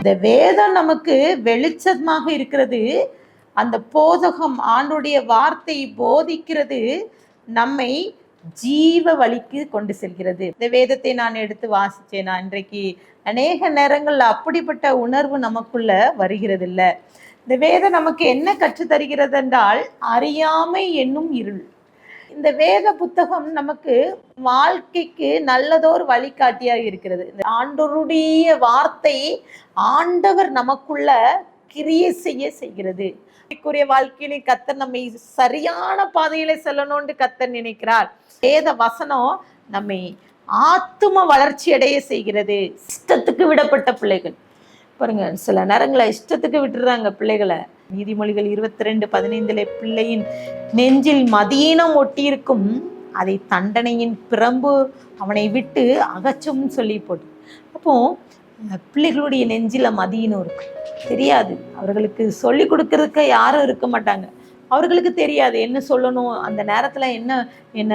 இந்த வேதம் நமக்கு வெளிச்சமாக இருக்கிறது. அந்த போதகம் ஆண்டுடைய வார்த்தை போதிக்கிறது நம்மை ஜீவ வழிக்கு கொண்டு செல்கிறது. இந்த வேதத்தை நான் எடுத்து வாசிச்சேன். நான் இன்றைக்கு அநேக நேரங்கள்ல அப்படிப்பட்ட உணர்வு நமக்குள்ள வருகிறது இல்ல. இந்த வேதம் நமக்கு என்ன கற்றுத்தருகிறது என்றால் அறியாமை என்னும் இருள். இந்த வேத புத்தகம் நமக்கு வாழ்க்கைக்கு நல்லதோர் வழிகாட்டியாக இருக்கிறது. ஆண்டவருடைய வார்த்தை ஆண்டவர் நமக்குள்ள கிரியை செய்கிறது. வாழ்க்கையில கர்த்தர் நம்மை சரியான பாதையில செல்லணும்னு கர்த்தர் நினைக்கிறார். வேத வசனம் நம்மை ஆத்தும வளர்ச்சி அடைய செய்கிறது. இஷ்டத்துக்கு விடப்பட்ட பிள்ளைகள் பாருங்க, சில நேரங்களை இஷ்டத்துக்கு விட்டுறாங்க பிள்ளைகளை. நீதிமொழிகள் 22:15 பிள்ளையின் நெஞ்சில் மதீனம் ஒட்டியிருக்கும், அதை தண்டனையின் பிரம்பு அவனை விட்டு அகச்சும் சொல்லி போட்டு. அப்போ பிள்ளைகளுடைய நெஞ்சில மதீனம் இருக்கு, தெரியாது. அவர்களுக்கு சொல்லி கொடுக்கறதுக்கு யாரும் இருக்க மாட்டாங்க. அவர்களுக்கு தெரியாது என்ன சொல்லணும், அந்த நேரத்துல என்ன என்ன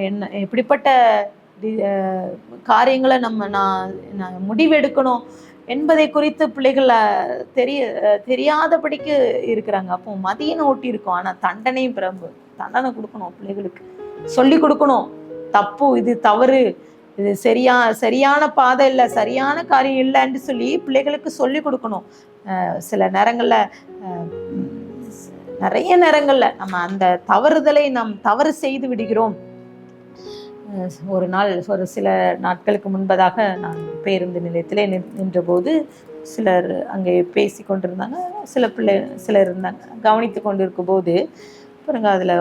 என்ன எப்படிப்பட்ட காரியங்களை நான் முடிவெடுக்கணும் என்பதை குறித்து பிள்ளைகள் தெரியாதபடிக்கு இருக்கிறாங்க. அப்போ மதியம் ஓட்டி இருக்கும். ஆனா தண்டனையும் பிரம்பு, தண்டனை கொடுக்கணும் பிள்ளைகளுக்கு, சொல்லி கொடுக்கணும். தப்பு, இது தவறு, இது சரியான பாதை இல்லை, சரியான காரியம் இல்லைன்னு சொல்லி பிள்ளைகளுக்கு சொல்லி கொடுக்கணும். சில நேரங்கள்ல நிறைய நேரங்கள்ல நம்ம அந்த தவறுதலை நாம் தவறு செய்து விடுகிறோம். ஒரு நாள், ஒரு சில நாட்களுக்கு முன்பதாக நான் பேருந்து நிலையத்திலே நின்றபோது சிலர் அங்கே பேசி கொண்டிருந்தாங்க. சிலர் இருந்தாங்க. கவனித்து கொண்டு இருக்கும் போது பாருங்க, அதில்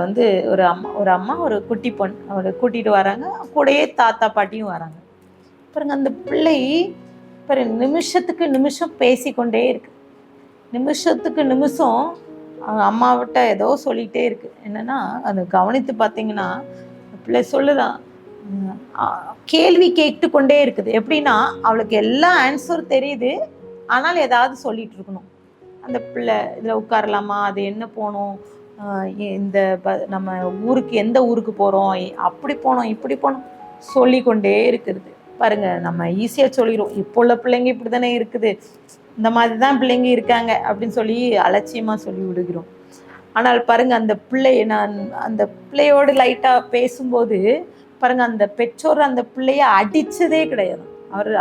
ஒரு அம்மா ஒரு குட்டி பொண் அவரை கூட்டிகிட்டு வராங்க. கூடயே தாத்தா பாட்டியும் வராங்க. பாருங்க, அந்த பிள்ளை பாருங்க நிமிஷத்துக்கு நிமிஷம் பேசிக்கொண்டே இருக்கு. நிமிஷத்துக்கு நிமிஷம் அவங்க அம்மாவிட்ட ஏதோ சொல்லிகிட்டே இருக்கு. என்னன்னா, அதை கவனித்து பார்த்தீங்கன்னா பிள்ளை சொல்லுதான், கேள்வி கேட்டு கொண்டே இருக்குது. எப்படின்னா, அவளுக்கு எல்லா ஆன்சர் தெரியுது, ஆனால் ஏதாவது சொல்லிட்டு இருக்கணும். அந்த பிள்ளை இதில் உட்காரலாமா, அது என்ன போகணும், இந்த நம்ம ஊருக்கு எந்த ஊருக்கு போகிறோம், அப்படி போனோம் இப்படி போனோம் சொல்லி கொண்டே இருக்கிறது. பாருங்க, நம்ம ஈஸியாக சொல்லிடுவோம், இப்போ உள்ள பிள்ளைங்க இப்படி தானே இருக்குது, இந்த மாதிரி தான் பிள்ளைங்க இருக்காங்க அப்படின்னு சொல்லி அலட்சியமாக சொல்லி விடுகிறோம். ஆனால் பாருங்க, அந்த நான் அந்த பிள்ளையோடு லைட்டாக பேசும்போது பாருங்க, அந்த பெற்றோர் அந்த பிள்ளைய அடிச்சதே கிடையாது.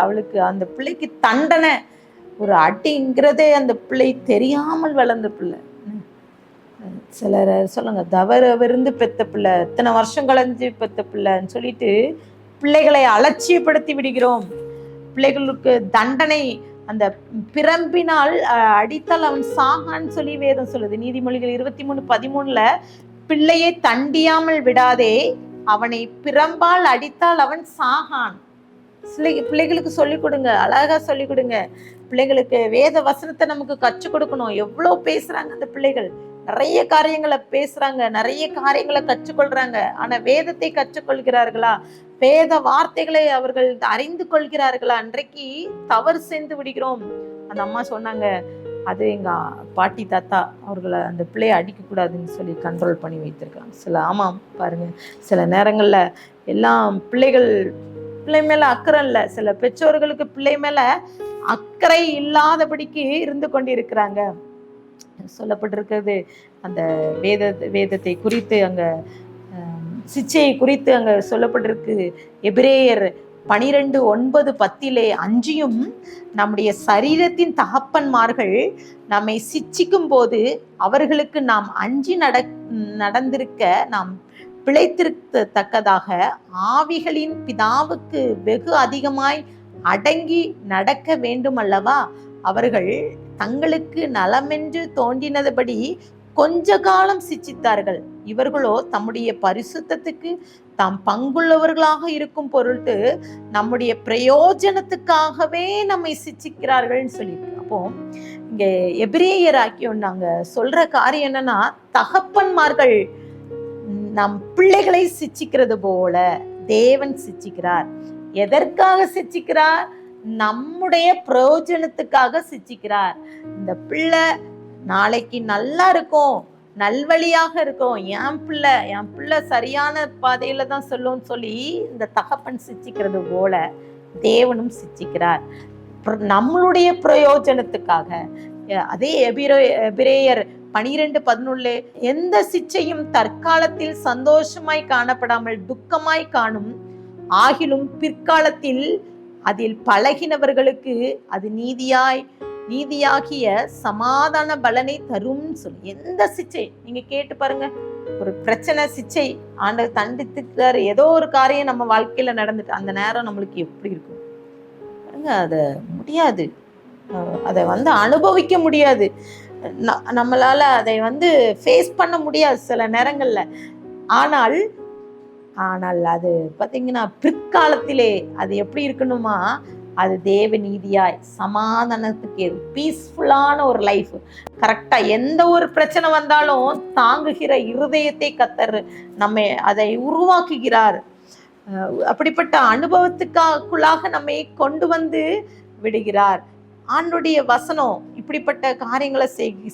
அவளுக்கு அந்த பிள்ளைக்கு தண்டனை ஒரு அடிங்கிறதே அந்த பிள்ளை தெரியாமல் வளர்ந்த பிள்ளை. சிலர் சொல்லுங்க, தவறிருந்து பெத்த பிள்ளை, இத்தனை வருஷம் கழிஞ்சு பெத்த பிள்ளைன்னு சொல்லிட்டு பிள்ளைகளை அலட்சியப்படுத்தி விடுகிறோம். பிள்ளைகளுக்கு தண்டனை அந்த பிரம்பினால் அடித்தால் அவன் சாகான்னு சொல்லி வேதம் சொல்லுது. நீதிமொழிகள் 23:13 பிள்ளையை தண்டியாமல் விடாதே, அவனை பிரம்பால் அடித்தால் அவன் சாகான். பிள்ளைகளுக்கு சொல்லிக் கொடுங்க, அழகா சொல்லிக் கொடுங்க. பிள்ளைகளுக்கு வேத வசனத்தை நமக்கு கற்றுக் கொடுக்கணும். எவ்வளவு பேசுறாங்க அந்த பிள்ளைகள், நிறைய காரியங்களை பேசுறாங்க, நிறைய காரியங்களை கற்றுக்கொள்றாங்க. ஆனா வேதத்தை கற்றுக்கொள்கிறார்களா, வேத வார்த்தைகளை அவர்கள் அறிந்து கொள்கிறார்களா? அன்றைக்கு தவறு செய்து விடுகிறோம். அந்த அம்மா சொன்னாங்க, அது எங்க பாட்டி தாத்தா அவர்களை அந்த பிள்ளையை அடிக்கக்கூடாதுன்னு சொல்லி கண்ட்ரோல் பண்ணி வைத்திருக்காங்க. ஆமாம் பாருங்க, சில நேரங்கள்ல எல்லாம் பிள்ளை மேல அக்கறை இல்லை. சில பெற்றோர்களுக்கு பிள்ளை மேல அக்கறை இல்லாதபடிக்கு இருந்து கொண்டு இருக்கிறாங்க. சொல்லப்பட்டிருக்கிறது அந்த வேதத்தை குறித்து, அங்க சிச்சையை குறித்து அங்க சொல்லப்பட்டிருக்கு. எபிரேயர் 12:9-10 அஞ்சியும் நம்முடைய சரீரத்தின் தகப்பன்மார்கள் நம்மை சிச்சிக்கும் போது அவர்களுக்கு நாம் அஞ்சி நடந்திருக்க நாம் பிழைத்திருக்கத்தக்கதாக ஆவிகளின் பிதாவுக்கு வெகு அதிகமாய் அடங்கி நடக்க வேண்டும் அல்லவா? அவர்கள் தங்களுக்கு நலமென்று தோன்றினதுபடி கொஞ்ச காலம் சிச்சித்தார்கள். இவர்களோ தம்முடைய பரிசுத்தத்துக்கு தாம் பங்குள்ளவர்களாக இருக்கும் பொருட்டு நம்முடைய பிரயோஜனத்துக்காகவே நம்மை சிச்சிக்கிறார்கள்னு சொல்லியிருக்கு. அப்போ இங்க எபிரேயராக்கி நாங்க சொல்ற காரியம் என்னன்னா, தகப்பன்மார்கள் நம் பிள்ளைகளை சிச்சிக்கிறது போல தேவன் சிச்சிக்கிறார். எதற்காக சிச்சிக்கிறார்? நம்முடைய பிரயோஜனத்துக்காக சிச்சிக்கிறார். இந்த பிள்ளை நாளைக்கு நல்லா இருக்கும், நல்வழியாக இருக்கும், என் பிள்ளை சரியான பாதையில தான் சொல்லும்னு சொல்லி இந்த தகப்பன் சிச்சிக்கிறது போல தேவனும் சிச்சிக்கிறார். நம்மளுடைய பிரயோஜனத்துக்காக. அதே எபிரேயர் 12:11 எந்த சிச்சையும் தற்காலத்தில் சந்தோஷமாய் காணப்படாமல் துக்கமாய் காணும், ஆகிலும் பிற்காலத்தில் அதில் பழகினவர்களுக்கு அது நீதியாகிய சமாதான பலனை தரும் சொல்லி. எந்த சிச்சை நீங்க கேட்டு பாருங்க. ஒரு பிரச்சனை, சிச்சை, ஆண்டவர் தண்டித்துக்கிறாரு, ஏதோ ஒரு காரியம் நம்ம வாழ்க்கையில நடந்துட்டு அந்த நேரம் நம்மளுக்கு எப்படி இருக்கும் பாருங்க. அதை முடியாது, அதை அனுபவிக்க முடியாது, நம்மளால அதை ஃபேஸ் பண்ண முடியாது சில நேரங்கள்ல. ஆனால் அது பார்த்தீங்கன்னா பிற்காலத்திலே அது எப்படி இருக்கணுமா, அது தேவ நீதியாய் சமாதானத்துக்கு பீஸ்ஃபுல்லான ஒரு லைஃப். கரெக்டா எந்த ஒரு பிரச்சனை வந்தாலும் தாங்குகிற இருதயத்தை கர்த்தர் நம்மை அதை உருவாக்குகிறார். அப்படிப்பட்ட அனுபவத்துக்குள்ளாக நம்மை கொண்டு விடுகிறார். ஆண்டுடைய வசனம் இப்படிப்பட்ட காரியங்களை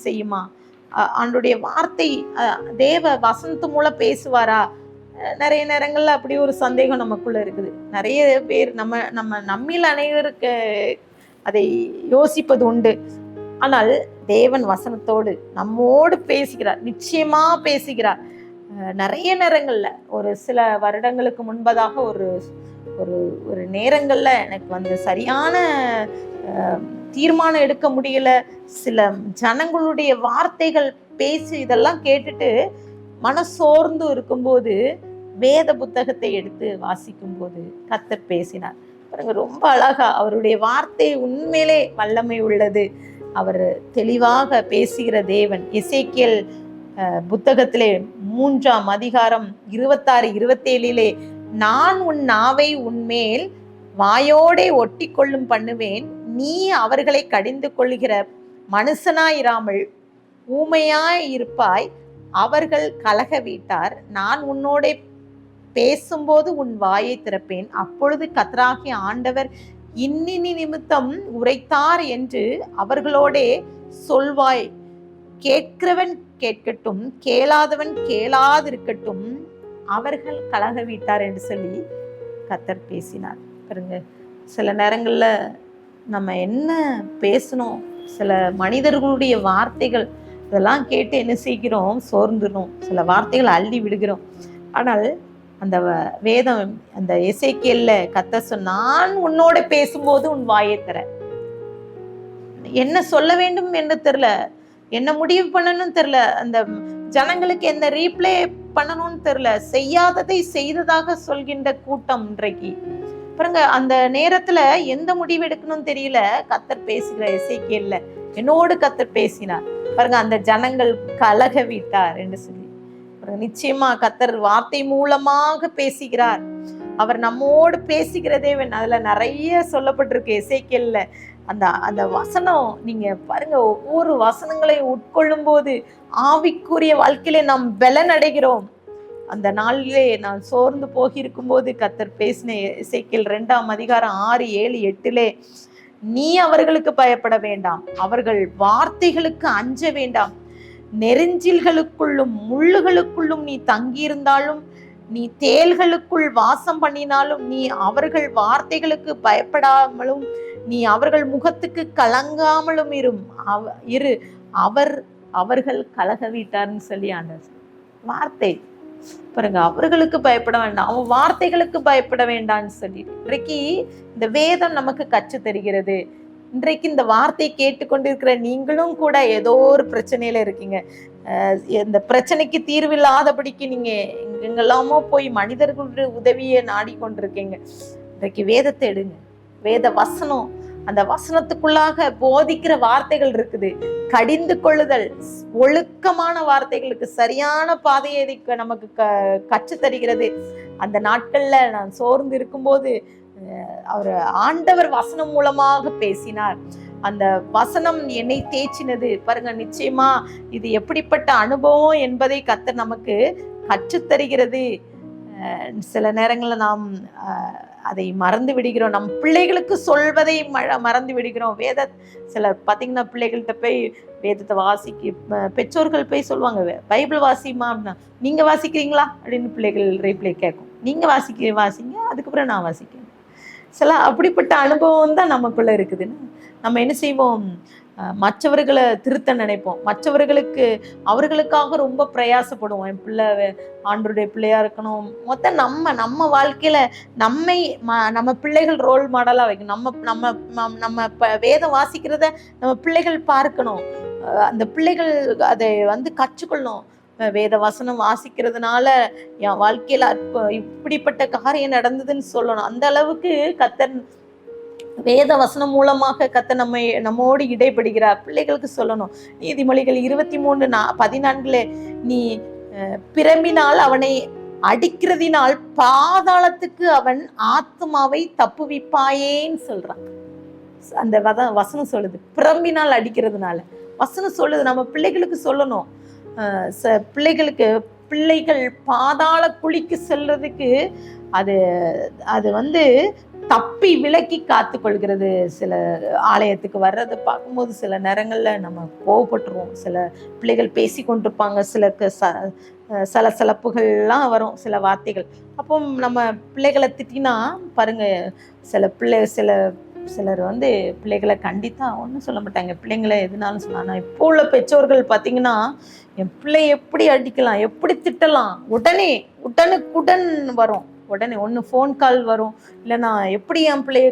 செய்யுமா? ஆண்டுடைய வார்த்தை தேவ வசனத்து மூலம் பேசுவாரா? நிறைய நேரங்கள்ல அப்படி ஒரு சந்தேகம் நமக்குள்ள இருக்குது. நிறைய பேர் நம்மில் அனைவருக்கு அதை யோசிப்பது உண்டு. ஆனால் தேவன் வசனத்தோடு நம்மோடு பேசுகிறார், நிச்சயமா பேசுகிறார். நிறைய நேரங்கள்ல ஒரு சில வருடங்களுக்கு முன்பதாக ஒரு ஒரு ஒரு நேரங்கள்ல எனக்கு சரியான தீர்மானம் எடுக்க முடியல. சில ஜனங்களுடைய வார்த்தைகள் பேசி இதெல்லாம் கேட்டுட்டு மனசோர்ந்து இருக்கும்போது வேத புத்தகத்தை எடுத்து வாசிக்கும் போது கர்த்தர் பேசினார் பாருங்க. ரொம்ப அழகா அவருடைய வார்த்தை உண்மையிலே வல்லமை உள்ளது. அவர் தெளிவாக பேசுகிற தேவன். எசேக்கியேல் புத்தகத்திலே 3ஆம் அதிகாரம் 26-27 நான் உன் நாவை உன்மேல் வாயோடே ஒட்டி கொள்ளும் பண்ணுவேன், நீ அவர்களை கடிந்து கொள்ளுகிற மனுஷனாயிராமல் ஊமையாய் இருப்பாய், அவர்கள் கலக வீட்டார், நான் உன்னோட பேசும்போது உன் வாயை திறப்பேன், அப்பொழுது கர்த்தராகிய ஆண்டவர் இன்னினி நிமித்தம் உரைத்தார் என்று அவர்களோடே சொல்வாய், கேட்கிறவன் கேட்கட்டும், கேளாதவன் கேளாதிருக்கட்டும், அவர்கள் கலக வீட்டார் என்று சொல்லி கர்த்தர் பேசினார் பாருங்க. சில நேரங்கள்ல நம்ம என்ன பேசணும், சில மனிதர்களுடைய வார்த்தைகள் இதெல்லாம் கேட்டு என்ன செய்கிறோம், சோர்ந்துடும், சில வார்த்தைகள் அள்ளி விடுகிறோம். ஆனால் அந்த வேதம் அந்த எசேக்கியேல்ல கர்த்தர் நான் உன்னோட பேசும்போது உன் வாயை திற. என்ன சொல்ல வேண்டும் என்று தெரியல, என்ன முடிவு பண்ணணும்னு தெரியல, அந்த ஜனங்களுக்கு என்ன ரீப்ளே பண்ணணும்னு தெரியல, செய்யாததை செய்ததாக சொல்கின்ற கூட்டம் இன்றைக்கு பாருங்க. அந்த நேரத்துல எந்த முடிவு எடுக்கணும்னு தெரியல. கர்த்தர் பேசுகிற எசேக்கியேல்ல என்னோடு கர்த்தர் பேசினார் பாருங்க. அந்த ஜனங்கள் கலக விட்டார் என்று சொல்லி நிச்சயமா கர்த்தர் வார்த்தை மூலமாக பேசுகிறார். அவர் நம்மோடு பேசுகிற தேவன். அதுல நிறைய சொல்லப்பட்டிருக்கு எசேக்கியேல்ல. அந்த வசனம் நீங்க பாருங்க, ஒவ்வொரு வசனங்களை உட்கொள்ளும் போது ஆவிக்குரிய வாழ்க்கையிலே நாம் பலன் அடைகிறோம். அந்த நாளிலே நான் சோர்ந்து போகிருக்கும் போது கர்த்தர் பேசின எசேக்கியேல் 2ஆம் அதிகாரம் 6, 7, 8 நீ அவர்களுக்கு பயப்பட வேண்டாம், அவர்கள் வார்த்தைகளுக்கு அஞ்ச வேண்டாம், நெருஞ்சில்களுக்குள்ளும் முள்ளுகளுக்குள்ளும் நீ தங்கியிருந்தாலும், நீ தேள்களுக்குள் வாசம் பண்ணினாலும், நீ அவர்கள் வார்த்தைகளுக்கு பயப்படாமலும், நீ அவர்கள் முகத்துக்கு கலங்காமலும் இரு, அவர்கள் கலக வீட்டார்னு சொல்லி ஆண்டவர் வார்த்தை பாருங்க. அவர்களுக்கு பயப்பட வேண்டாம், அவன் வார்த்தைகளுக்கு பயப்பட வேண்டாம்னு சொல்லி இன்றைக்கு இந்த வேதம் நமக்கு கற்று தருகிறது. இன்றைக்கு இந்த வார்த்தை கேட்டுக்கொண்டிருக்கிற நீங்களும் கூட ஏதோ ஒரு பிரச்சனையில இருக்கீங்க. இந்த பிரச்சனைக்கு தீர்வில்லாதபடிக்கு நீங்க எங்கெல்லாமோ போய் மனிதர்களுடைய உதவியை நாடிக்கொண்டிருக்கீங்க. இன்றைக்கு வேதத்தை எடுங்க. வேத வசனம், அந்த வசனத்துக்குள்ளாக போதிக்கிற வார்த்தைகள் இருக்குது. கடிந்து கொள்ளுதல், ஒழுக்கமான வார்த்தைகளுக்கு சரியான பாதையை நமக்கு கற்று தருகிறது. அந்த நாட்கள்ல நான் சோர்ந்து இருக்கும்போது அவர் ஆண்டவர் வசனம் மூலமாக பேசினார். அந்த வசனம் என்னை தேய்ச்சினது பாருங்க. நிச்சயமா இது எப்படிப்பட்ட அனுபவம் என்பதை கர்த்தர் நமக்கு கற்றுத்தருகிறது. சில நேரங்கள்ல நாம் அதை மறந்து விடுகிறோம். நம் பிள்ளைகளுக்கு சொல்வதை மறந்து விடுகிறோம். சிலர் பார்த்தீங்கன்னா பிள்ளைகள்கிட்ட போய் வேதத்தை பெற்றோர்கள் போய் சொல்லுவாங்க, பைபிள் வாசிமா அப்படின்னா, நீங்க வாசிக்கிறீங்களா அப்படின்னு பிள்ளைகள் ரீப்ளே கேட்கும். நீங்க வாசிங்க, அதுக்கப்புறம் நான் வாசிக்கிறேன். அப்படிப்பட்ட அனுபவம் தான் நமக்குள்ள இருக்குதுன்னு நம்ம என்ன செய்வோம், மற்றவர்களை திருத்த நினைப்போம், அவர்களுக்காக ரொம்ப பிரயாசப்படுவோம். என் பிள்ளை ஆண்டவருடைய பிள்ளையா இருக்கணும். மொத்தம் நம்ம வாழ்க்கையில நம்ம பிள்ளைகள் ரோல் மாடலா வைக்கணும். நம்ம வேதம் வாசிக்கிறத நம்ம பிள்ளைகள் பார்க்கணும். அந்த பிள்ளைகள் அதை கற்றுக்கொள்ளணும். வேத வசனம் வாசிக்கிறதுனால என் வாழ்க்கையில இப்படிப்பட்ட காரியம் நடந்ததுன்னு சொல்லணும். அந்த அளவுக்கு கர்த்தர் வேத வசனம் மூலமாக கர்த்தர் நம்மோடு இடைப்படுகிறார். பிள்ளைகளுக்கு சொல்லணும். நீதிமொழிகள் 23:14 நீ பிரம்பினால் அவனை அடிக்கிறதினால் பாதாளத்துக்கு அவன் ஆத்மாவை தப்புவிப்பாயேன்னு சொல்றான். அந்த வசனம் சொல்லுது, பிரம்பினால் அடிக்கிறதுனால. வசனம் சொல்லுது, நம்ம பிள்ளைகளுக்கு சொல்லணும். பிள்ளைகள் பாதாள குழிக்கு செல்றதுக்கு அது தப்பி விலக்கி காத்து கொள்கிறது. சில ஆலயத்துக்கு வர்றதை பார்க்கும்போது சில நேரங்கள்ல நம்ம கோவப்பட்டுருவோம். சில பிள்ளைகள் பேசி கொண்டிருப்பாங்க, சில சலசலப்புகள்லாம் வரும், சில வார்த்தைகள். அப்போ நம்ம பிள்ளைகளை திட்டினா பாருங்க, சிலர் பிள்ளைகளை கண்டித்தா ஒன்றும் சொல்ல மாட்டாங்க. பிள்ளைங்களை எதுனாலும் சொன்னா, இப்போ உள்ள பெற்றோர்கள் பார்த்தீங்கன்னா, என் பிள்ளை எப்படி அடிக்கலாம், எப்படி திட்டலாம், உடனுக்குடன் வரும். உடனே ஒன்று ஃபோன் கால் வரும், இல்லைனா எப்படி என் பிள்ளைய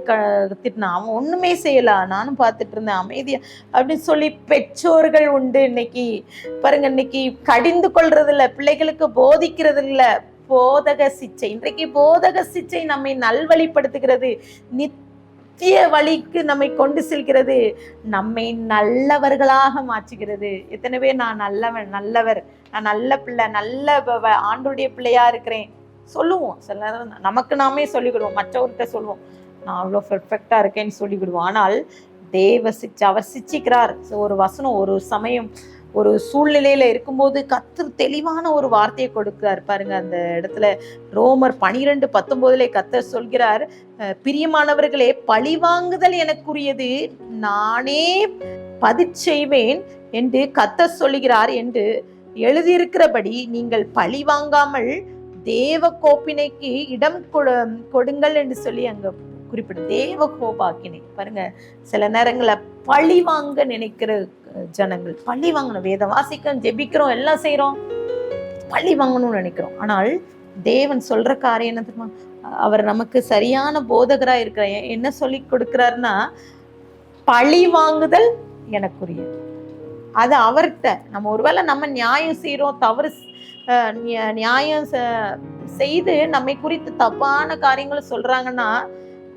திட்டினா, அவன் ஒன்றுமே செய்யலாம், நானும் பார்த்துட்டு இருந்தேன் அமைதியா அப்படின்னு சொல்லி பெற்றோர்கள் உண்டு. இன்னைக்கு பாருங்க, இன்னைக்கு கடிந்து கொள்றது இல்லை, பிள்ளைகளுக்கு போதிக்கிறது இல்லை. போதக சிச்சை, இன்றைக்கு போதக சிச்சை நம்மை நல்வழிப்படுத்துகிறது, நித்திய வழிக்கு நம்மை கொண்டு செல்கிறது, நம்மை நல்லவர்களாக மாற்றுகிறது. எத்தனை பேர் நான் நல்லவர், நான் நல்ல பிள்ளை, நல்ல ஆண்டவருடைய பிள்ளையா இருக்கிறேன் சொல்லுவோம். சில நேரம் நமக்கு நாமே சொல்லிக்கிடுவோம், மற்றவர்கிட்ட சொல்லுவோம் நான் அவ்வளோ பெர்ஃபெக்டா இருக்கேன்னு சொல்லிக்கிடுவோம். ஆனால் அவர் சிச்சிக்கிறார். ஒரு வசனம், ஒரு சமயம், ஒரு சூழ்நிலையில இருக்கும்போது கர்த்தர் தெளிவான ஒரு வார்த்தையை கொடுக்கிறார் பாருங்க. அந்த இடத்துல ரோமர் 12:19 கர்த்தர் சொல்கிறார், பிரியமானவர்களே, பழிவாங்குதல் எனக்குரியது, நானே பதிச்செய்வேன் என்று கர்த்தர் சொல்கிறார் என்று எழுதியிருக்கிறபடி நீங்கள் பழி வாங்காமல் தேவ கோப்பினைக்கு இடம் கொடுங்கள் என்று சொல்லி அங்க குறிப்பிடும். தேவ கோபாக்கினை பாருங்க, சில நேரங்கள்ல பழி வாங்க நினைக்கிற ஜனங்கள், பழி வாங்கணும், வேதம் வாசிக்கிறோம், ஜெபிக்கிறோம், எல்லாம் செய்யறோம், பழி வாங்கணும்னு நினைக்கிறோம். ஆனால் தேவன் சொல்ற காரியம் என்ன தெரியுமா? அவர் நமக்கு சரியான போதகரா இருக்கிற என்ன சொல்லி கொடுக்கிறாருன்னா, பழி வாங்குதல் எனக்குரியது. அது அவர்கிட்ட நம்ம ஒருவேளை நம்ம நியாயம் செய்யறோம், தவறு நியாயம் செய்து நம்மை குறித்து தப்பான காரியங்களை சொல்றாங்கன்னா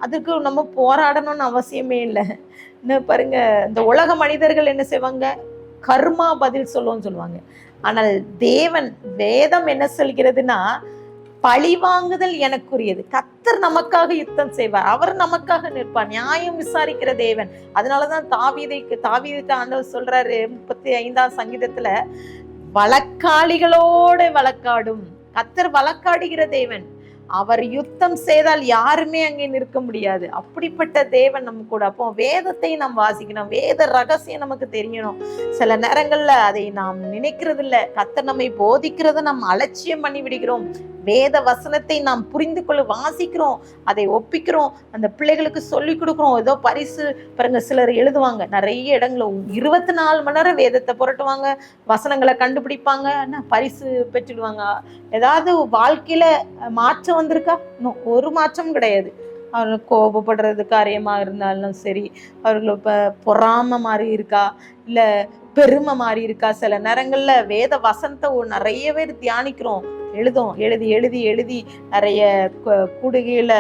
அதுக்கு நம்ம போராடணும்னு அவசியமே இல்லை. இன்னும் பாருங்க, இந்த உலக மனிதர்கள் என்ன செய்வாங்க, கர்மா பதில் சொல்லுவாங்க. ஆனால் தேவன் வேதம் என்ன சொல்கிறதுனா, பழி வாங்குதல் எனக்குரியது. கர்த்தர் நமக்காக யுத்தம் செய்வார், அவர் நமக்காக நிற்பார், நியாயம் விசாரிக்கிற தேவன். அதனாலதான் தாவீதுக்கு ஆண்டவர் சொல்றாரு 35ஆம் சங்கீதத்துல, வழக்காளிகளோட வழக்காடும். கர்த்தர் வழக்காடுகிற தேவன், அவர் யுத்தம் செய்தால் யாருமே அங்கே நிற்க முடியாது. அப்படிப்பட்ட தேவன் நம்ம கூட. அப்போ வேதத்தை நாம் வாசிக்கணும், வேத ரகசியம் நமக்கு தெரியணும். சில நேரங்கள்ல அதை நாம் நினைக்கிறது இல்லை, கர்த்தர் நம்மை போதிக்கிறத நாம் அலட்சியம் பண்ணி விடுகிறோம். வேத வசனத்தை நாம் புரிந்து கொள்ள வாசிக்கிறோம், அதை ஒப்பிக்கிறோம், அந்த பிள்ளைகளுக்கு சொல்லி கொடுக்குறோம். ஏதோ பரிசு பாருங்க, சிலர் எழுதுவாங்க நிறைய இடங்கள 24 மணி நேரம் வேதத்தை புரட்டுவாங்க, வசனங்களை கண்டுபிடிப்பாங்க, பரிசு பெற்றுடுவாங்க. ஏதாவது வாழ்க்கையில மாற்றம் வந்திருக்கா? இன்னும் ஒரு மாற்றமும் கிடையாது. அவர்கள் கோபப்படுறது காரியமா இருந்தாலும் சரி, அவர்கள் பொறாம மாதிரி இருக்கா, இல்ல பெருமை மாதிரி இருக்கா? சில நேரங்கள்ல வேத வசனத்தை நிறைய பேர் தியானிக்கிறோம், எழுதி நிறைய கூடுகையில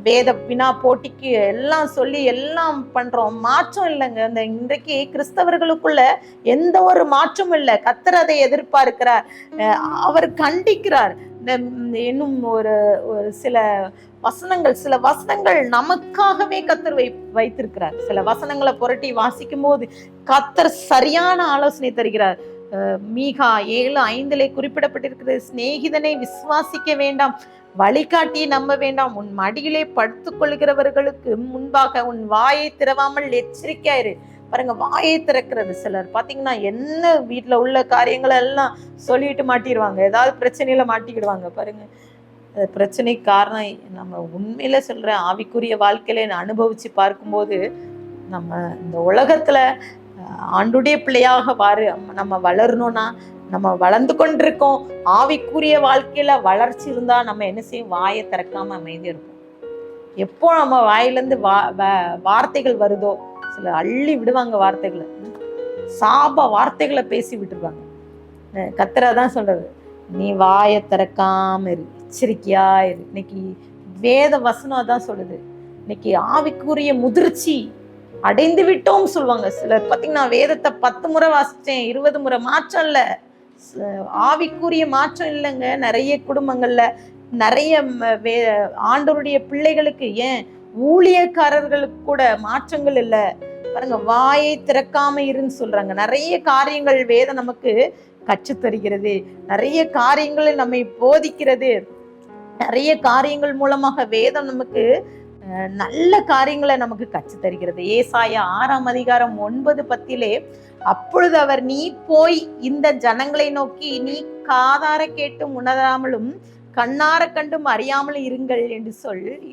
வேத வினா போட்டிக்கு எல்லாம் சொல்லி எல்லாம் பண்றோம், மாற்றம் இல்லைங்க. அந்த இன்றைக்கு கிறிஸ்தவர்களுக்குள்ள எந்த ஒரு மாற்றமும் இல்லை. கர்த்தர் அதை எதிர்பார்க்கிறார், அவர் கண்டிக்கிறார். இன்னும் ஒரு சில வசனங்கள் நமக்காகவே கர்த்தர் வைத்திருக்கிறார். சில வசனங்களை புரட்டி வாசிக்கும் போது கர்த்தர் சரியான ஆலோசனை தருகிறார். மீகா 7:5 குறிப்பிடப்பட்டிருக்கிறது, சிநேகிதனை விசுவாசிக்க வேண்டாம், வழிகாட்டியை நம்ப வேண்டாம், உன் மடியிலே படுத்துக் கொள்கிறவர்களுக்கு முன்பாக உன் வாயை திறவாமல் எச்சரிக்கையாயிரு. பாருங்க, வாயை திறக்கிறது. சிலர் பாத்தீங்கன்னா என்ன வீட்டுல உள்ள காரியங்களை எல்லாம் சொல்லிட்டு மாட்டிடுவாங்க, ஏதாவது பிரச்சனையில மாட்டிக்கிடுவாங்க. பாருங்க, பிரச்சனைக்கு காரணம் நம்ம உண்மையில சொல்ற ஆவிக்குரிய வாழ்க்கையில அனுபவிச்சு பார்க்கும்போது, நம்ம இந்த உலகத்துல ஆண்டுடைய பிள்ளையாக நம்ம வளரணும்னா, நம்ம வளர்ந்து கொண்டிருக்கோம். ஆவிக்குரிய வாழ்க்கையில வளர்ச்சி இருந்தா நம்ம என்ன செய்யும்? வாயை திறக்காம அமைதியா இருப்போம். எப்போ நம்ம வாயிலிருந்து வார்த்தைகள் வருதோ, சில அள்ளி விடுவாங்க வார்த்தைகளை, சாப வார்த்தைகளை பேசி விட்டுருவாங்க. கர்த்தர் சொல்றது, நீ வாயை திறக்காம இரு, எச்சரிக்கையா இரு. இன்னைக்கு வேத வசனம் அதான் சொல்லுது. இன்னைக்கு ஆவிக்குரிய முதிர்ச்சி அடைந்து விட்டோம் சொல்லுவாங்க சிலர். பார்த்தீங்கன்னா வேதத்தை 10 முறை வாசிச்சேன், 20 முறை. மாற்றம் இல்லை, ஆவிக்குரிய மாற்றம் இல்லைங்க. நிறைய குடும்பங்கள்ல நிறைய ஆண்டவருடைய பிள்ளைகளுக்கு, ஏன் ஊழியக்காரர்களுக்கு கூட மாற்றங்கள் இல்லை. பாருங்க, வாயை திறக்காம இருன்னு சொல்றாங்க. நிறைய காரியங்கள் வேதம் நமக்கு கற்று தருகிறது, நிறைய காரியங்களை நம்மை போதிக்கிறது, நிறைய காரியங்கள் மூலமாக வேதம் நமக்கு நல்ல காரியங்களை நமக்கு கற்று தருகிறது. ஏசாயா 6ஆம் அதிகாரம் 9:10 அப்பொழுது அவர், நீ போய் இந்த ஜனங்களை நோக்கி, நீ காதார கேட்டும் உணராமலும் கண்ணார கண்டும் அறியாமலும் இருங்கள் என்று சொல்லி,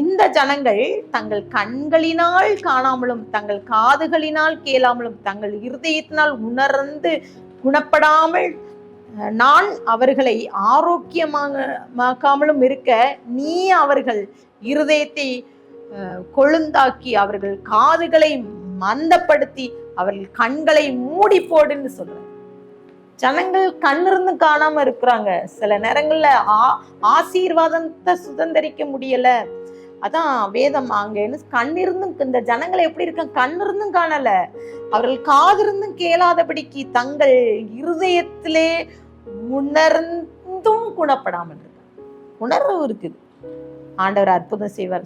இந்த ஜனங்கள் தங்கள் கண்களினால் காணாமலும் தங்கள் காதுகளினால் கேளாமலும் தங்கள் இருதயத்தினால் உணர்ந்து குணப்படாமல் நான் அவர்களை ஆரோக்கியமாக்காமலும் இருக்க, நீ அவர்கள் இருதயத்தை கொழுந்தாக்கி அவர்கள் காதுகளை மந்தப்படுத்தி அவர்கள் கண்களை மூடி போடுன்னு சொல்ற. ஜனங்கள் கண்ணிருந்து காணாம இருக்கிறாங்க. சில நேரங்கள்ல ஆசீர்வாதத்தை சுதந்திரிக்க முடியல. அதான் வேதம் அங்க கண்ணிருந்தும், இந்த ஜனங்களை எப்படி இருக்க, கண்ணிருந்தும் காணல, அவர்கள் காதிருந்தும் கேளாதபடிக்கு தங்கள் இருதயத்திலே உணர்ந்தும் குணப்படாமல் இருக்காங்க. உணர்வு இருக்குது, ஆண்டவர் அற்புதம் செய்வார்.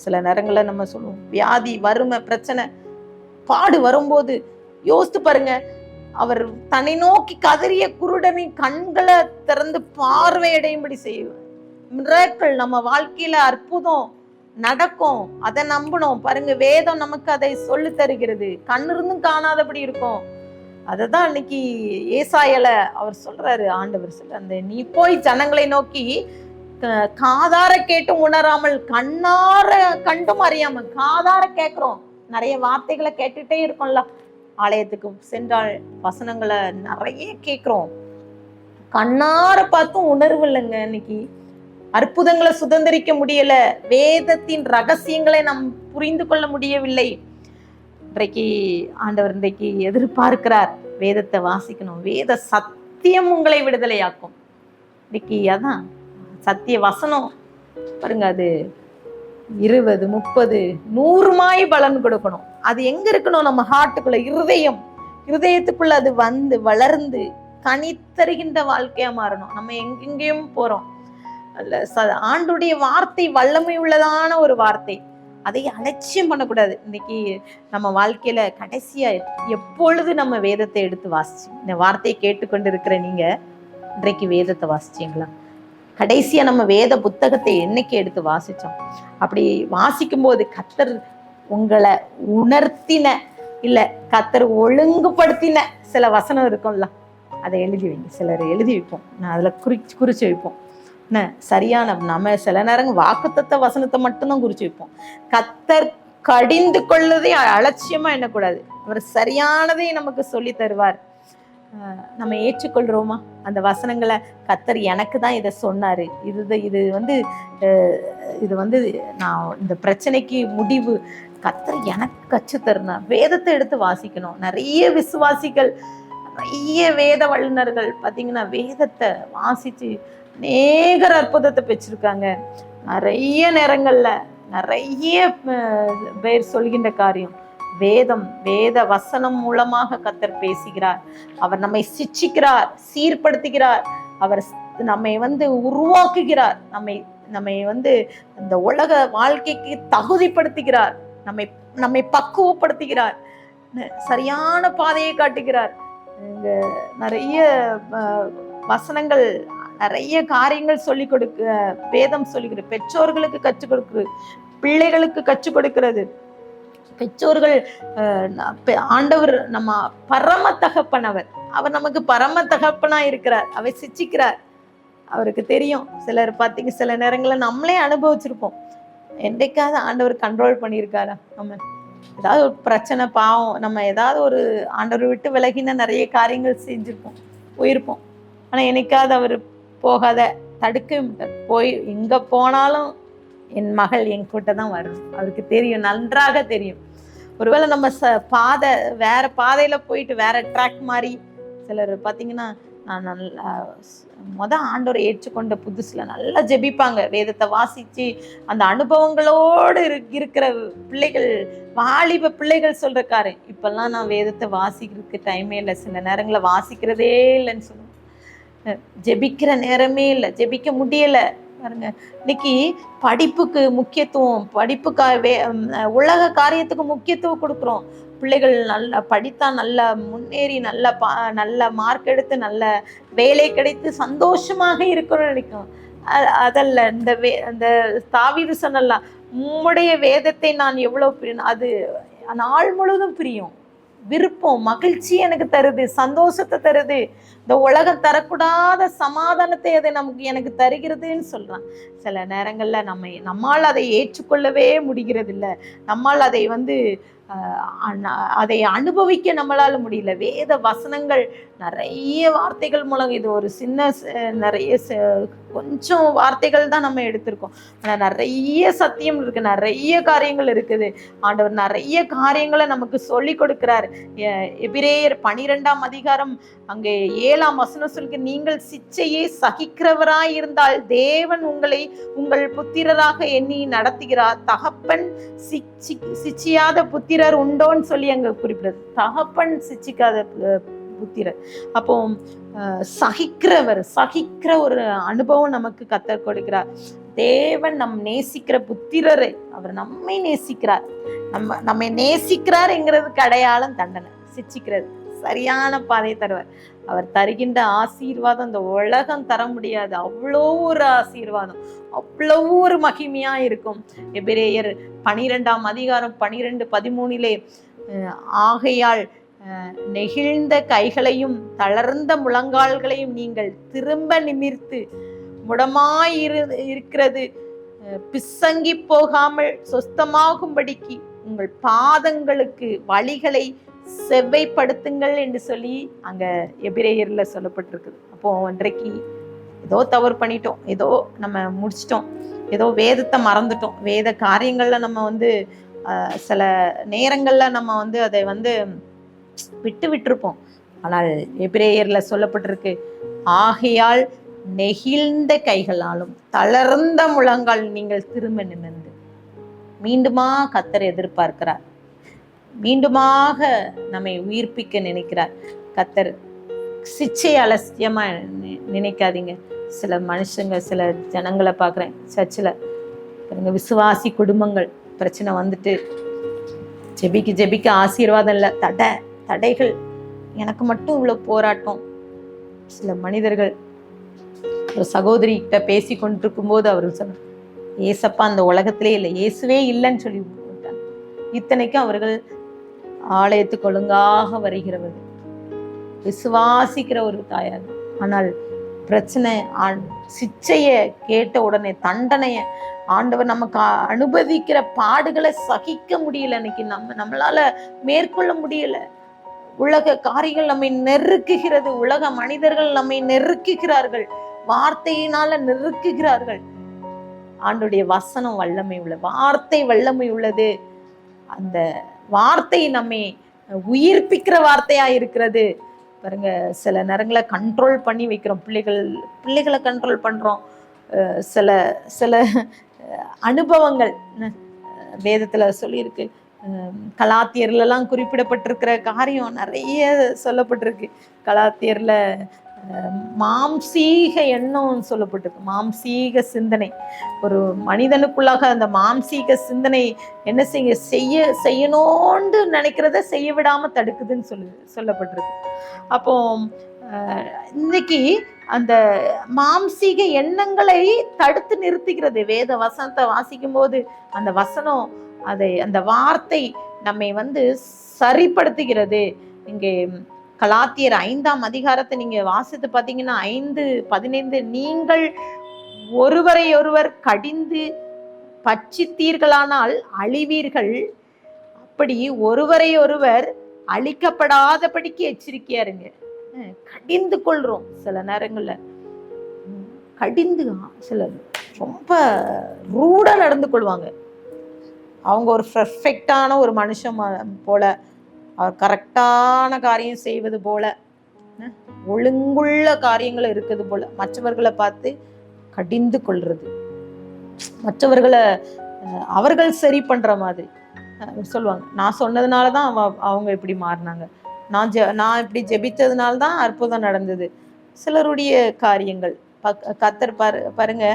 சில நேரங்கள்ல நம்ம சொல்லுவோம், வியாதி, வறுமை, பிரச்சனை, பாடு வரும்போது யோசித்து பாருங்க, அவர் தன்னை நோக்கி கதறிய குருடனை கண்களை திறந்து பார்வையடையும்படி செய்வார். மிராக்கிள் நம்ம வாழ்க்கையில அற்புதம் நடக்கும், அதை நம்பணும். பாருங்க, வேதம் நமக்கு அதை சொல்லி தருகிறது. கண்ணிருந்தும் காணாதபடி இருக்கும். அததான் இன்னைக்கு ஏசாயால அவர் சொல்றாரு, ஆண்டவர் சொல்ற, அந்த நீ போய் ஜனங்களை நோக்கி காதார கேட்டும் உணராமல் கண்ணார கண்டும் அறியாம. காதார கேட்கிறோம், நிறைய வார்த்தைகளை கேட்டுட்டே இருக்கோம்ல, ஆலயத்துக்கு சென்றால் வசனங்களை நிறைய கேட்கிறோம், கண்ணார பார்த்தும் உணர்வு இல்லைங்க. இன்னைக்கு அற்புதங்களை சுதந்திரிக்க முடியல, வேதத்தின் ரகசியங்களை நாம் புரிந்து கொள்ள முடியவில்லை. இன்றைக்கு ஆண்டவர் இன்றைக்கு எதிர்பார்க்கிறார், வேதத்தை வாசிக்கணும். வேத சத்தியம் உங்களை விடுதலையாக்கும். இன்னைக்கு அதான் சத்திய வசனம் பாருங்க, அது 20, 30, 100 பலன் கொடுக்கணும். அது எங்க இருக்கணும்? நம்ம ஹார்ட்டுக்குள்ள, இருதயத்துக்குள்ள அது வந்து வளர்ந்து கனி தருகின்ற வாழ்க்கையா மாறணும். நம்ம எங்கெங்கேயும் போறோம் அல்ல, ஆண்டுடைய வார்த்தை வல்லமை உள்ளதான ஒரு வார்த்தை, அதை அலட்சியம் பண்ணக்கூடாது. இன்னைக்கு நம்ம வாழ்க்கையில கடைசியா எப்பொழுது நம்ம வேதத்தை எடுத்து வாசிச்சு, இந்த வார்த்தையை கேட்டுக்கொண்டு இருக்கிற நீங்க இன்றைக்கு வேதத்தை வாசிச்சீங்களா? கடைசியா நம்ம வேத புத்தகத்தை என்னைக்கு எடுத்து வாசிச்சோம்? அப்படி வாசிக்கும் போது கர்த்தர் உங்களை உணர்த்தின, இல்ல கர்த்தர் ஒழுங்குபடுத்தின சில வசனம் இருக்கும்ல, அதை எழுதி வைங்க. சிலர் எழுதி வைப்போம், நான் அதுல குறிச்சு வைப்போம். சரியான நம்ம சில நேரங்கள் வாக்குத்தத்த வசனத்தை மட்டும்தான் குறிச்சு வைப்போம். கர்த்தர் கடிந்து கொள்ளதை அலட்சியமா எண்ணக்கூடாது. அவர் சரியானதை நமக்கு சொல்லி தருவார். நம்ம ஏற்றுக்கொள்றோமா அந்த வசனங்களை? கர்த்தர் எனக்கு தான் இதை சொன்னாரு, இது வந்து நான் இந்த பிரச்சனைக்கு முடிவு கர்த்தர் எனக்கு கற்று தருனார். வேதத்தை எடுத்து வாசிக்கணும். நிறைய விசுவாசிகள், நிறைய வேத வல்லுநர்கள் பார்த்தீங்கன்னா வேதத்தை வாசிச்சு அநேகர் அற்புதத்தை பெற்றிருக்காங்க. நிறைய நேரங்கள்ல நிறைய பேர் சொல்கின்ற காரியம், வேத வசனம் மூலமாக கர்த்தர் பேசுகிறார். அவர் நம்மை சிட்சிக்கிறார், சீர்படுத்துகிறார், அவர் நம்மை உருவாக்குகிறார், நம்மை இந்த உலக வாழ்க்கைக்கு தகுதிப்படுத்துகிறார், நம்மை பக்குவப்படுத்துகிறார், சரியான பாதையை காட்டுகிறார். இங்க நிறைய வசனங்கள், நிறைய காரியங்கள் சொல்லிக் கொடுக்க வேதம் சொல்லுகிறது. பெற்றோர்களுக்கு கற்றுக் கொடுக்கிறது, பிள்ளைகளுக்கு கற்றுக் கொடுக்கிறது. பெற்றோர்கள், ஆண்டவர் நம்ம பரம தகப்பனவர், அவர் நமக்கு பரம தகப்பனா இருக்கிறார். அவர் சிச்சிக்கிறார். அவருக்கு தெரியும். சிலர் பார்த்தீங்க, சில நேரங்களில் நம்மளே அனுபவிச்சிருப்போம். என்றைக்காவது ஆண்டவர் கண்ட்ரோல் பண்ணியிருக்காரா? நம்ம ஏதாவது ஒரு பிரச்சனை, பாவம், நம்ம ஏதாவது ஒரு ஆண்டவர் விட்டு விலகின நிறைய காரியங்கள் செஞ்சுருப்போம், போயிருப்போம். ஆனால் என்னைக்காவது அவர் போகாத, தடுக்கவே மாட்டார். போய் எங்கே போனாலும் என் மகள் என் கூட்ட தான் வரணும். அவருக்கு தெரியும், நன்றாக தெரியும். ஒருவேளை நம்ம பாதை வேற பாதையில் போயிட்டு வேற ட்ராக் மாதிரி, சிலர் பார்த்தீங்கன்னா, நான் நல்லா ஆண்டவரை ஏற்றுக்கொண்ட புதுசில் நல்லா ஜெபிப்பாங்க, வேதத்தை வாசித்து அந்த அனுபவங்களோடு இருக்கிற பிள்ளைகள், வாலிப பிள்ளைகள் சொல்கிறக்காரு, இப்போல்லாம் நான் வேதத்தை வாசிக்கிறதுக்கு டைமே இல்லை, சில நேரங்களில் வாசிக்கிறதே இல்லைன்னு சொல்லுவேன், ஜெபிக்கிற நேரமே இல்லை, ஜெபிக்க முடியலை. பாருங்க, இன்னைக்கு படிப்புக்கு முக்கியத்துவம், உலக காரியத்துக்கு முக்கியத்துவம் கொடுக்குறோம். பிள்ளைகள் நல்லா படித்தா நல்லா முன்னேறி நல்ல மார்க் எடுத்து நல்ல வேலை கிடைத்து சந்தோஷமாக இருக்கணும்னு நினைக்கும். அதல்ல, அந்த தாவீது சொன்னல, உம்முடைய வேதத்தை நான் எவ்வளவு பிரியும், அது நாள் முழுவதும் பிரியும், விருப்பம், மகிழ்ச்சி எனக்கு தருது, சந்தோஷத்தை தருது, இந்த உலகம் தரக்கூடாத சமாதானத்தை அதை எனக்கு தருகிறதுன்னு சொல்றான். சில நேரங்கள்ல நம்மால் அதை ஏற்றுக்கொள்ளவே முடிகிறது இல்லை, நம்மால் அதை அனுபவிக்க நம்மளால முடியல. வேத வசனங்கள் நிறைய வார்த்தைகள் மூலம், இது ஒரு சின்ன நிறைய கொஞ்சம் வார்த்தைகள் தான் நம்ம எடுத்திருக்கோம், ஆனால் நிறைய சத்தியம் இருக்கு, நிறைய காரியங்கள் இருக்குது. ஆண்டவர் நிறைய காரியங்களை நமக்கு சொல்லி கொடுக்கிறார். எபிரேயர் 12ஆம் அதிகாரம் அங்கே 7ஆம் வசனம் சொல்லுங்க, நீங்கள் சிச்சையை சகிக்கிறவராய் இருந்தால் தேவன் உங்களை உங்கள் புத்திரராக எண்ணி நடத்துகிறார். தகப்பன் சிச்சியாத புத்திரர் உண்டோன்னு சொல்லி அங்க குறிப்பிடுறது, தகப்பன் சிச்சிக்காத புத்திரர். அப்போ சகிக்கிற ஒரு அனுபவம் நமக்கு கத்தர் கொடுக்கிறார். தேவன் நேசிக்கிற புத்திரரை அவர் நம்மை நேசிக்கிறார். நம்மை நேசிக்கிறார்ங்கிறதுக்கு அடையாளம் தண்டனை, சிச்சிக்கிறது, சரியான பாதையை தருவார். அவர் தருகின்ற ஆசீர்வாதம் இந்த உலகம் தர முடியாது, அவ்வளோ ஒரு ஆசீர்வாதம், அவ்வளவு ஒரு மகிமையா இருக்கும். எபிரேயர் 12ஆம் அதிகாரம் 12-13 ஆகையால் நெகிழ்ந்த கைகளையும் தளர்ந்த முழங்கால்களையும் நீங்கள் திரும்ப நிமிர்த்து இருக்கிறது பிசங்கி போகாமல் சொஸ்தமாகும்படிக்கு உங்கள் பாதங்களுக்கு வழிகளை செவ்வைப்படுத்துங்கள் என்று சொல்லி அங்க எபிரேயர்ல சொல்லப்பட்டிருக்குது. அப்போ இன்றைக்கு ஏதோ தவறு பண்ணிட்டோம், ஏதோ நம்ம முடிச்சிட்டோம், ஏதோ வேதத்தை மறந்துட்டோம், வேத காரியங்கள்ல நம்ம சில நேரங்கள்ல நம்ம அதை விட்டுருப்போம். ஆனால் எபிரேயர்ல சொல்லப்பட்டிருக்கு, ஆகையால் நெகிழ்ந்த கைகளாலும் தளர்ந்த முழங்கால் நீங்கள் திரும்ப நிமிர்ந்து. மீண்டுமா கத்தர் எதிர்பார்க்கிறார், மீண்டுமாக நம்மை உயிர்ப்பிக்க நினைக்கிறார் கத்தர். சிச்சை அலட்சியமா நினைக்காதீங்க. சில மனுஷங்க, சில ஜனங்களை பார்க்குறேன் சர்ச்சில், விசுவாசி குடும்பங்கள் பிரச்சனை வந்துட்டு ஜெபிக்க ஆசீர்வாதம் இல்லை, தடைகள், எனக்கு மட்டும் இவ்வளோ போராட்டம். சில மனிதர்கள் ஒரு சகோதரி கிட்ட பேசி கொண்டிருக்கும் போது அவர் சொன்னார், ஏசப்பா அந்த உலகத்திலே இல்லை, இயேசுவே இல்லைன்னு சொல்லி விட்டாங்க. இத்தனைக்கும் அவர்கள் ஆலயத்துக்கு ஒழுங்காக வருகிறவர்கள், விசுவாசிக்கிற ஒரு தாயார். ஆனால் பிரச்சனை, சிச்சைய கேட்ட உடனே தண்டனைய ஆண்டவர் நமக்கு அனுபவிக்கிற பாடுகளை சகிக்க முடியல. இன்னைக்கு நம்மளால மேற்கொள்ள முடியல. உலக காரியங்கள் நம்மை நெருக்குகிறது, உலக மனிதர்கள் நம்மை நெருக்குகிறார்கள், வார்த்தையினால நெருக்குகிறார்கள். ஆண்டுடைய வசனம் வல்லமை உள்ள வார்த்தை, வல்லமை உள்ளது. அந்த வார்த்தை நம்மை உயிர்ப்பிக்கிற வார்த்தையா இருக்கிறது. பாருங்க, சில நேரங்களை கண்ட்ரோல் பண்ணி வைக்கிறோம், பிள்ளைகளை கண்ட்ரோல் பண்றோம். சில சில அனுபவங்கள் வேதத்துல சொல்லியிருக்கு, கலாத்தியர்லாம் குறிப்பிடப்பட்டிருக்கிற காரியம் நிறைய சொல்லப்பட்டிருக்கு. கலாத்தியர்ல மாம்சீக எண்ணம் சொல்லப்பட்டிருக்கு, மாம்சீக சிந்தனை. ஒரு மனிதனுக்குள்ளாக அந்த மாம்சீக சிந்தனை என்ன செய்யணும்னு நினைக்கிறத செய்ய விடாம தடுக்குதுன்னு சொல்லப்பட்டிருக்கு. அப்போ இன்னைக்கு அந்த மாம்சீக எண்ணங்களை தடுத்து நிறுத்துகிறது வேத வசனத்தை வாசிக்கும் போது. அந்த வசனம், அந்த வார்த்தை நம்மை சரிப்படுத்துகிறது. இங்கே கலாத்தியர் 5ஆம் அதிகாரத்தை நீங்க வாசித்து பார்த்தீங்கன்னா 5:15, நீங்கள் ஒருவரை ஒருவர் கடிந்து பட்சித்தீர்களானால் அழிவீர்கள், அப்படி ஒருவரை ஒருவர் அழிக்கப்படாதபடிக்கு எச்சரிக்கையா இருங்க. கடிந்து கொள்றோம் சில நேரங்கள்ல, கடிந்து சிலர் ரொம்ப ரூடா நடந்து கொள்வாங்க. அவங்க ஒரு பெர்ஃபெக்டான ஒரு மனுஷன் போல, அவர் கரெக்டான காரியம் செய்வது போல, ஒழுங்குள்ள காரியங்கள் இருக்குது போல மற்றவர்களை பார்த்து கடிந்து கொள்றது, மற்றவர்களை அவர்கள் சரி பண்ற மாதிரி சொல்லுவாங்க. நான் சொன்னதுனாலதான் அவங்க இப்படி மாறினாங்க, நான் இப்படி ஜெபித்ததுனால்தான் அற்புதம் நடந்தது. சிலருடைய காரியங்கள் கர்த்தர் பாருங்க,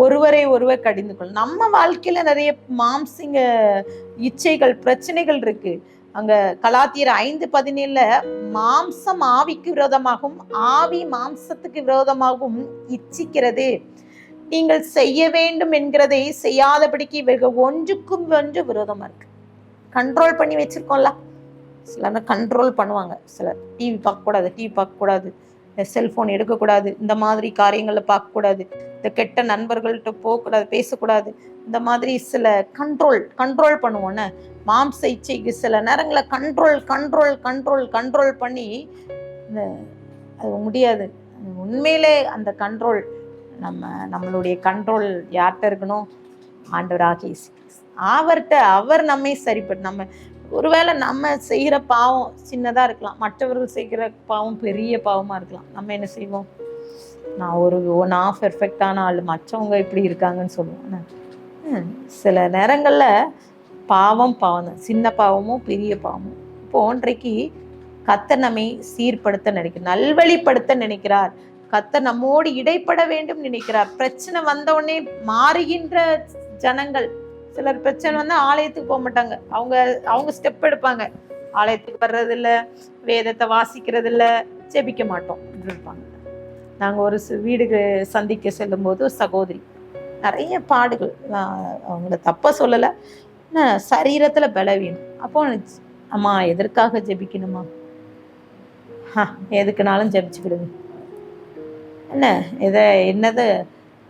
ஒருவரை ஒருவர் கடிந்து கொள்ளும். நம்ம வாழ்க்கையில நிறைய மாம்சிங்க இச்சைகள் பிரச்சனைகள் இருக்கு. அங்க கலாத்தியர் 5:17 மாம்சம் ஆவிக்கு விரோதமாகவும் ஆவி மாம்சத்துக்கு விரோதமாகவும் இச்சிக்கிறது, நீங்கள் செய்ய வேண்டும் என்கிறதை செய்யாதபடிக்கு இவர்கள் ஒன்றுக்கும் ஒன்று விரோதமா இருக்கு. கண்ட்ரோல் பண்ணி வச்சிருக்கோம்ல, சிலர் கண்ட்ரோல் பண்ணுவாங்க. சிலர் டிவி பார்க்கக்கூடாது, செல்போன் எடுக்கக்கூடாது, இந்த மாதிரி காரியங்களை பார்க்கக்கூடாது, இந்த கெட்ட நண்பர்கள்ட்ட போகக்கூடாது, பேசக்கூடாது, இந்த மாதிரி சில கண்ட்ரோல் பண்ணுவோன்னு மாம்ச இச்சைக்கு சில நேரங்களை கண்ட்ரோல் பண்ணி அது முடியாது. உண்மையிலே அந்த கண்ட்ரோல் நம்மளுடைய கண்ட்ரோல் யார்கிட்ட இருக்கணும்? ஆண்டவராகிய அவர் நம்மை சரிப்பட்டு, நம்ம ஒருவேளை நம்ம செய்கிற பாவம் சின்னதாக இருக்கலாம், மற்றவர்கள் செய்கிற பாவம் பெரிய பாவமாக இருக்கலாம். நம்ம என்ன செய்வோம்? நான் பெர்ஃபெக்டான ஆள், மற்றவங்க இப்படி இருக்காங்கன்னு சொல்லுவோம். சில நேரங்களில் பாவம் தான், சின்ன பாவமும் பெரிய பாவமும். இப்போ இன்றைக்கு கர்த்தர் நம்மை சீர்படுத்த நினைக்கிறார், நல்வழிப்படுத்த நினைக்கிறார். கர்த்தர் நம்மோடு இடைப்பட வேண்டும் நினைக்கிறார். பிரச்சனை வந்தவுடனே மாறுகின்ற ஜனங்கள், சிலர் பிரச்சனை வந்து ஆலயத்துக்கு போக மாட்டாங்க, அவங்க ஸ்டெப் எடுப்பாங்க, ஆலயத்துக்கு வர்றது இல்லை, வேதத்தை வாசிக்கிறது இல்லை, ஜெபிக்க மாட்டோம் இருப்பாங்க. நாங்கள் ஒரு வீடுக்கு சந்திக்க செல்லும் போது சகோதரி நிறைய பாடுகள், அவங்கள தப்ப சொல்லலை, சரீரத்துல பலவீனம். அப்போ அம்மா எதற்காக ஜெபிக்கணுமா? எதுக்குனாலும் ஜெபிச்சுக்கிடுங்க. என்னது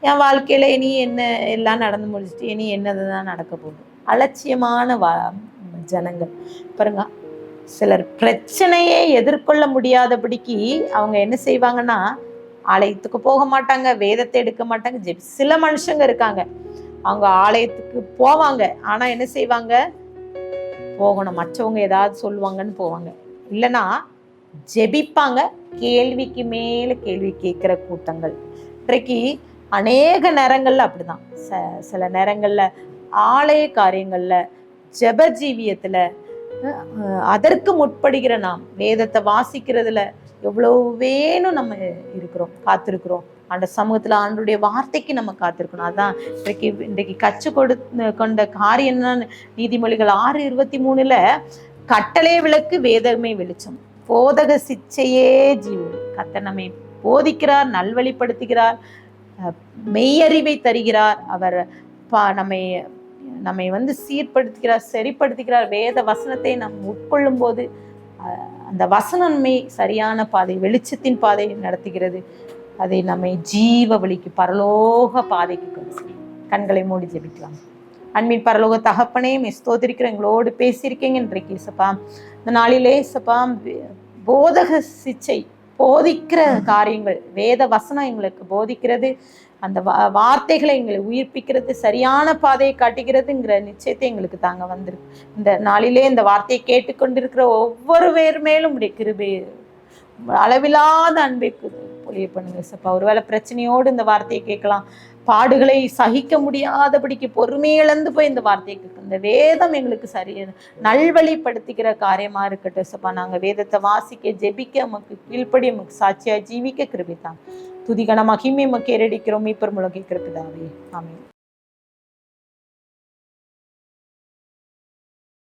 என் வாழ்க்கையில இனி என்ன எல்லாம் நடந்து முடிச்சுட்டு இனி என்னதுதான் நடக்க போகுது? அலட்சியமான ஜனங்கள் பாருங்க. சிலர் பிரச்சனையே எதிர்கொள்ள முடியாதபடிக்கு அவங்க என்ன செய்வாங்கன்னா, ஆலயத்துக்கு போக மாட்டாங்க, வேதத்தை எடுக்க மாட்டாங்க. சில மனுஷங்க இருக்காங்க, அவங்க ஆலயத்துக்கு போவாங்க, ஆனா என்ன செய்வாங்க? போகணும், மற்றவங்க ஏதாவது சொல்லுவாங்கன்னு போவாங்க, இல்லைன்னா ஜெபிப்பாங்க. கேள்விக்கு மேல கேள்வி கேட்கிற கூட்டங்கள் இன்றைக்கு அநேக நேரங்கள்ல அப்படிதான். சில நேரங்கள்ல ஆலய காரியங்கள்ல, ஜெப ஜீவியத்துல, அதற்கு முற்படுகிற நாம் வேதத்தை வாசிக்கிறதுல எவ்வளவு வேணும் நம்ம இருக்கிறோம், காத்திருக்கிறோம். அந்த சமூகத்துல ஆண்டுடைய வார்த்தைக்கு நம்ம காத்திருக்கணும். அதான் இன்றைக்கு கற்று கொண்ட காரியம் என்ன? நீதிமொழிகள் 6:23 கட்டளை விளக்கு வேதமே வெளிச்சம், போதக சிச்சையே ஜீவன். கர்த்தர் நம்மை போதிக்கிறார், நல்வழிப்படுத்துகிறார், மெய்யறிவை தருகிறார். அவர் நம்மை வந்து சீர்படுத்துகிறார், சரிப்படுத்துகிறார். வேத வசனத்தை நாம் உட்கொள்ளும் போது அந்த வசனமே சரியான பாதை, வெளிச்சத்தின் பாதை நடத்துகிறது. அதை நம்மை ஜீவ வழிக்கு, பரலோக பாதைக்கு கொண்டு. கண்களை மூடி ஜெபிக்கலாம். அன்பின் பரலோக தகப்பனே, ஸ்தோத்திரிக்கிற எங்களோடு பேசியிருக்கீங்க இன்றைக்கு சப்பா. இந்த நாளிலே சப்பா, போதக சிச்சை போதிக்கிற காரியங்கள், வேத வசனம் எங்களுக்கு போதிக்கிறது, அந்த வார்த்தைகளை எங்களை உயிர்ப்பிக்கிறது, சரியான பாதையை காட்டுகிறதுங்கிற நிச்சயத்தை எங்களுக்கு தாங்க வந்திருக்கு. இந்த நாளிலே இந்த வார்த்தையை கேட்டுக்கொண்டிருக்கிற ஒவ்வொரு பேர் மேலும் உடைய கிருபை, அளவில்லாத அன்பை பொழிய பண்ணுங்க சப்பா. ஒருவேளை பிரச்சனையோடு இந்த வார்த்தையை கேட்கலாம், பாடுகளை சகிக்க முடியாதபடிக்கு பொறுமை இழந்து போய் இந்த வார்த்தையை கேட்கலாம். இந்த வேதம் எங்களுக்கு சரியான நல்வழிப்படுத்திக்கிற காரியமா இருக்கட்டும் சப்பா. நாங்கள் வேதத்தை வாசிக்க, ஜெபிக்க, நமக்கு கீழ்ப்படி, நமக்கு சாட்சியா ஜீவிக்க கிருபை தான். துதிகன மகிமை மக்கு ஏறடிக்கிறோம் மீட்பர் மூலம் கேட்கிற பிதாவே, ஆமென்.